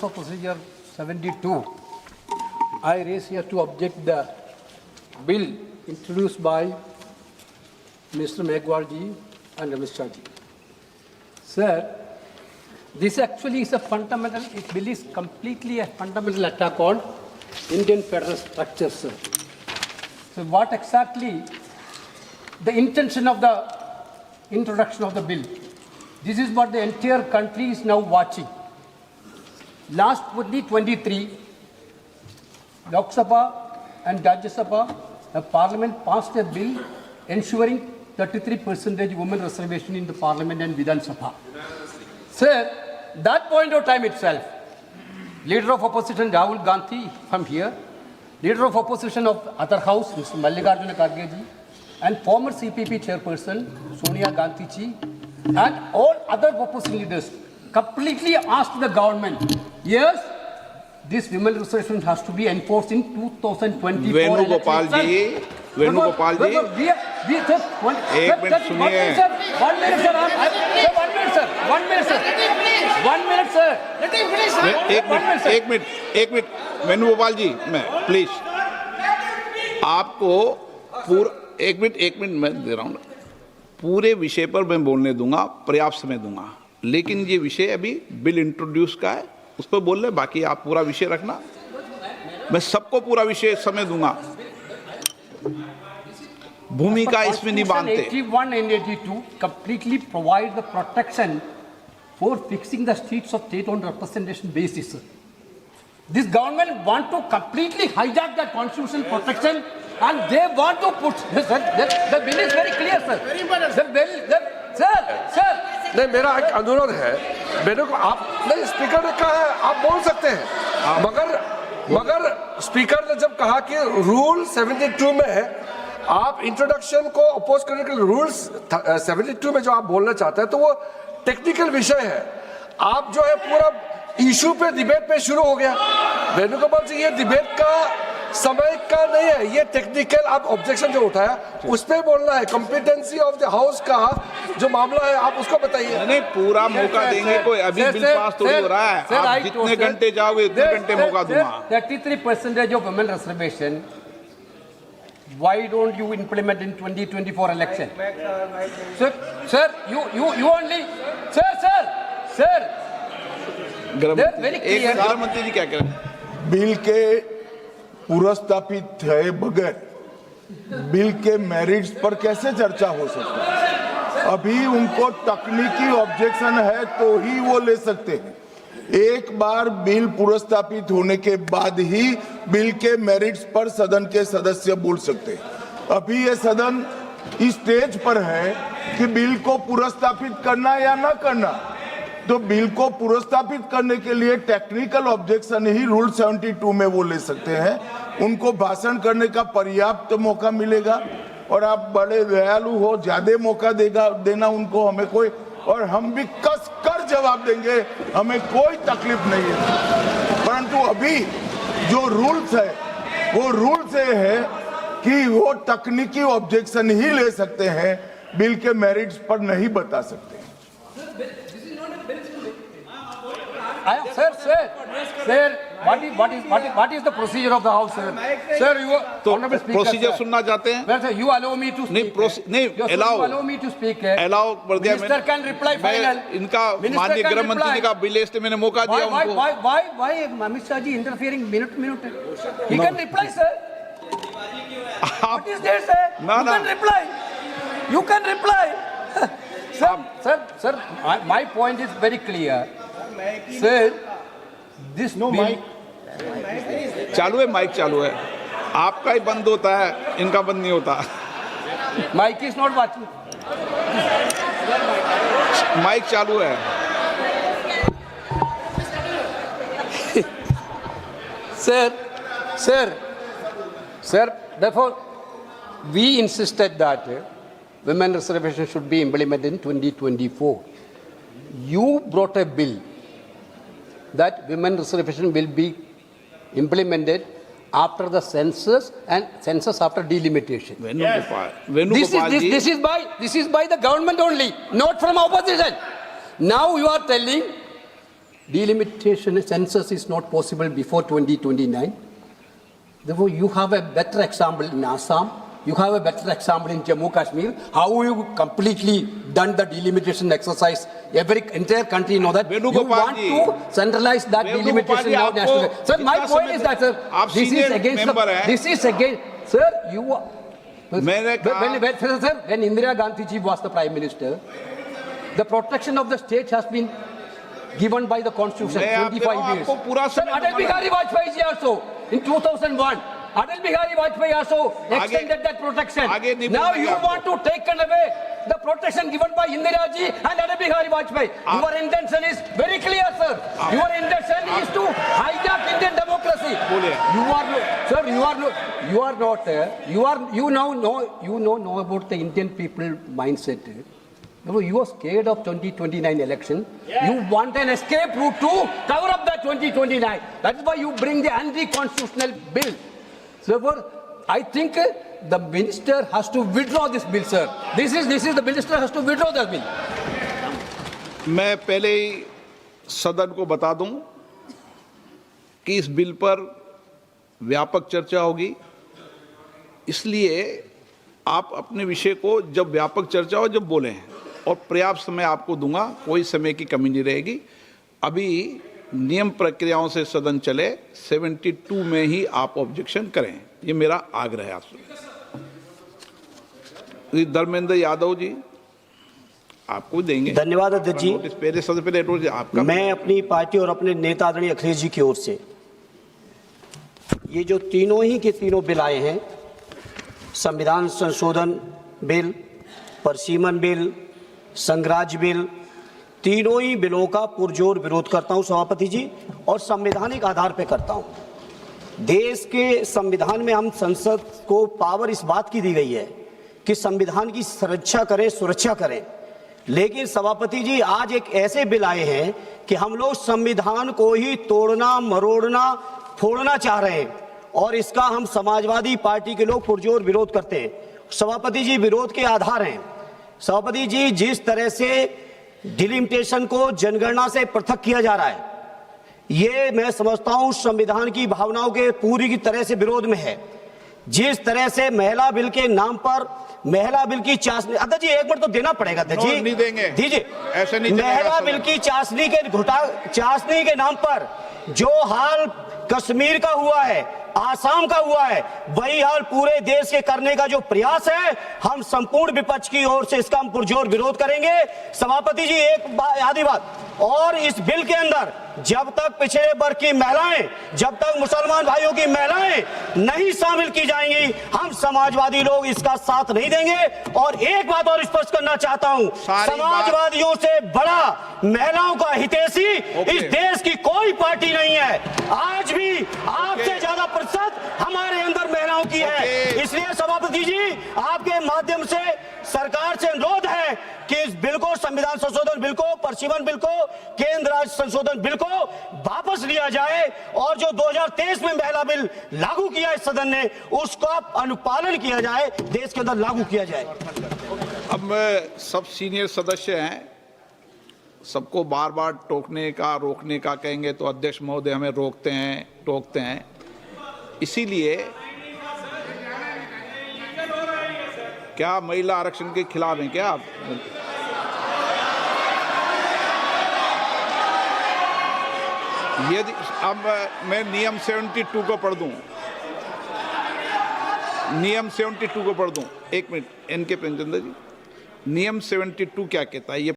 of procedure 72, I raise here to object the bill introduced by Mr. Megwal ji and Ramesh Shah ji. Sir, this actually is a fundamental, this bill is completely a fundamental attack on Indian federal structure, sir. So what exactly the intention of the introduction of the bill? This is what the entire country is now watching. Last 2023, Lok Sabha and Rajya Sabha, the Parliament passed a bill ensuring 33% women reservation in the Parliament and Vidhan Sabha. Sir, that point of time itself, Leader of Opposition Rahul Gandhi from here, Leader of Opposition of other House, Mr. Mallikarjuna Kharge ji, and former CPP Chairperson Sonia Gandhi ji, and all other opposition leaders completely asked the government, yes, this women reservation has to be enforced in 2024. Venugopal जी, वेणुगोपाल जी, एक minute सुनिए। एक minute Venugopal जी, मैं please आपको एक minute मैं दे रहा हूँ। पूरे विषय पर मैं बोलने दूंगा, पर्याप्त समय दूंगा, लेकिन ये विषय अभी बिल इंट्रोड्यूस का है, उस पर बोल रहे, बाकी आप पूरा विषय रखना, मैं सबको पूरा विषय समय दूंगा। भूमिका इसमें नहीं बांधते। 81 and 82 completely provide the protection for fixing the seats of state on representation basis. This government want to completely hijack that constitutional protection and they want to put, the bill is very clear, sir. The bill, sir. नहीं, मेरा एक अनुरोध है, मेरे को आप नहीं, speaker ने कहा है आप बोल सकते हैं, मगर स्पीकर ने जब कहा कि रूल 72 में है, आप इंट्रोडक्शन को अपोज करने के लिए रूल्स 72 में जो आप बोलना चाहते हैं तो वो टेक्निकल विषय है। आप जो है पूरा इशू पे डिबेट पे शुरू हो गया। वेणुगोपाल जी, ये डिबेट का समय का नहीं है, ये टेक्निकल आप ऑब्जेक्शन जो उठाया उस पे बोलना है। कॉम्पिटेंसी ऑफ द हाउस का जो मामला है आप उसको बताइए। नहीं, पूरा मौका देंगे, कोई अभी बिल पास थोड़ी हो रहा है, आप जितने घंटे जाओगे उतने घंटे मौका दूंगा। 33% of women reservation, why don't you implement in 2024 election? Sir, you only, sir. गृह मंत्री जी क्या कह रहे हैं? बिल के पुरस्तापित है बगैर बिल के मेरिट्स पर कैसे चर्चा हो सकती है? अभी उनको तकनीकी ऑब्जेक्शन है तो ही वो ले सकते हैं। एक बार बिल पुरस्तापित होने के बाद ही बिल के मेरिट्स पर सदन के सदस्य बोल सकते हैं। अभी ये सदन इस स्टेज पर है कि बिल को पुरस्तापित करना या ना करना, तो बिल को पुरस्तापित करने के लिए टेक्निकल ऑब्जेक्शन ही रूल 72 में वो ले सकते हैं। उनको भाषण करने का पर्याप्त मौका मिलेगा और आप बड़े दयालु हो, ज्यादा मौका देना उनको, हमें कोई, और हम भी कस कर जवाब देंगे, हमें कोई तकलीफ नहीं है। परंतु अभी जो रूल्स है वो रूल से है कि वो तकनीकी ऑब्जेक्शन ही ले सकते हैं, बिल के मेरिट्स पर नहीं बता सकते। Sir, what is the procedure of the house, sir? Sir, you तो प्रोसीजर सुनना चाहते हैं? Well, sir, you allow me to speak. नहीं, allow me to speak. Allow कर दिया। Minister can reply final. इनका माननीय गृह मंत्री जी का बिल इसलिए मैंने मौका दिया उनको। Why Amit Shah ji interfering minute? He can reply, sir. What is there, sir? You can reply. Sir, my point is very clear. Sir, this bill. चालू है, माइक चालू है, आपका ही बंद होता है, इनका बंद नहीं होता। Mic is not working. Mic चालू है। Sir, therefore, we insisted that women reservation should be implemented in 2024. You brought a bill that women reservation will be implemented after the census and census after delimitation. This is by the government only, not from opposition. Now you are telling delimitation census is not possible before 2029. Therefore, you have a better example in Assam. You have a better example in Jammu Kashmir. How you completely done the delimitation exercise? Every entire country know that. You Venugopal want ji, to centralize that Venugopal delimitation ji, now आपको national. Sir, my कितना point समय is that, sir, आप this is senior against member the, हैं। this is against, sir, you are. मैंने कहा- Sir, when Indira Gandhi ji was the Prime Minister, the protection of the state has been given by the Constitution, मैं आप 25 years. आपको पूरा Sir, समय Atal दूंगा। Bihari Vajpayee ji also, in 2001, Atal Bihari Vajpayee also extended that protection. आगे नहीं Now बोलेंगे you आपको। want to take away the protection given by Indira ji and Atal Bihari Vajpayee. Your intention is very clear, sir. Your intention is to hijack Indian democracy. बोलिए। You are no, sir. You know about the Indian people mindset. You are scared of 2029 election. You want an escape route to cover up that 2029. That is why you bring the anti-constitutional bill. Therefore, I think the minister has to withdraw this bill, sir. This is the minister has to withdraw the bill. मैं पहले ही सदन को बता दूं कि इस bill पर व्यापक चर्चा होगी, इसलिए आप अपने विषय को जब व्यापक चर्चा हो जब बोलें, और पर्याप्त समय आपको दूंगा, कोई समय की कमी नहीं रहेगी। अभी नियम प्रक्रियाओं से सदन चले, 72 में ही आप ऑब्जेक्शन करें, ये मेरा आग्रह है आपसे। धर्मेंद्र यादव जी आपको देंगे। धन्यवाद अध्यक्ष जी। पहले सबसे पहले नोटिस आपका। मैं अपनी पार्टी और अपने नेता आदरणीय अखिलेश जी की ओर से ये जो तीनों ही के तीनों बिल आए हैं, संविधान संशोधन बिल, परसीमन बिल, संघराज्य बिल, तीनों ही बिलों का पुरजोर विरोध करता हूं सभापति जी, और संवैधानिक आधार पर करता हूं। देश के संविधान में हम संसद को पावर इस बात की दी गई है कि संविधान की सुरक्षा करें, सुरक्षा करें, लेकिन सभापति जी आज एक ऐसे बिल आए हैं कि हम लोग संविधान को ही तोड़ना, मरोड़ना, फोड़ना चाह रहे हैं, और इसका हम समाजवादी पार्टी के लोग पुरजोर विरोध करते हैं। सभापति जी, विरोध के आधार हैं सभापति जी, जिस तरह से डिलिमिटेशन को जनगणना से पृथक किया जा रहा है, ये मैं समझता हूं संविधान की भावनाओं के पूरी की तरह से विरोध में है। जिस तरह से महिला बिल के नाम पर महिला बिल की चाशनी, अध्यक्ष जी एक मिनट तो देना पड़ेगा अध्यक्ष जी, नहीं देंगे, दीजिए। ऐसे नहीं चलेगा। महिला बिल की चाशनी के नाम पर जो हाल कश्मीर का हुआ है, आसाम का हुआ है, वही हाल पूरे देश के करने का जो प्रयास है, हम संपूर्ण विपक्ष की ओर से इसका हम पुरजोर विरोध करेंगे। सभापति जी एक आधी बात और, इस बिल के अंदर जब तक पिछड़े वर्ग की महिलाएं, जब तक मुसलमान भाइयों की महिलाएं नहीं शामिल की जाएंगी, हम समाजवादी लोग इसका साथ नहीं देंगे। और एक बात और स्पष्ट करना चाहता हूं, समाजवादियों से बड़ा महिलाओं का हितैषी इस देश की कोई पार्टी नहीं है। आज भी आपसे ज्यादा प्रतिशत हमारे अंदर महिलाओं की है। इसलिए सभापति जी आपके माध्यम से सरकार से अनुरोध है कि इस बिल को, संविधान संशोधन बिल को, परसीमन बिल को, केंद्र राज्य संशोधन बिल को वापस लिया जाए, और जो 2023 में महिला बिल लागू किया इस सदन ने, उसका अनुपालन किया जाए, देश के अंदर लागू किया जाए। अब सब सीनियर सदस्य हैं, सबको बार बार टोकने का, रोकने का कहेंगे तो अध्यक्ष महोदय हमें रोकते हैं, टोकते हैं। इसीलिए क्या महिला आरक्षण के खिलाफ हैं क्या आप? यदि अब मैं नियम 72 को पढ़ दूं, नियम 72 को पढ़ दूं, एक मिनट, एन के प्रेमचंद्र जी, नियम 72 क्या कहता है ये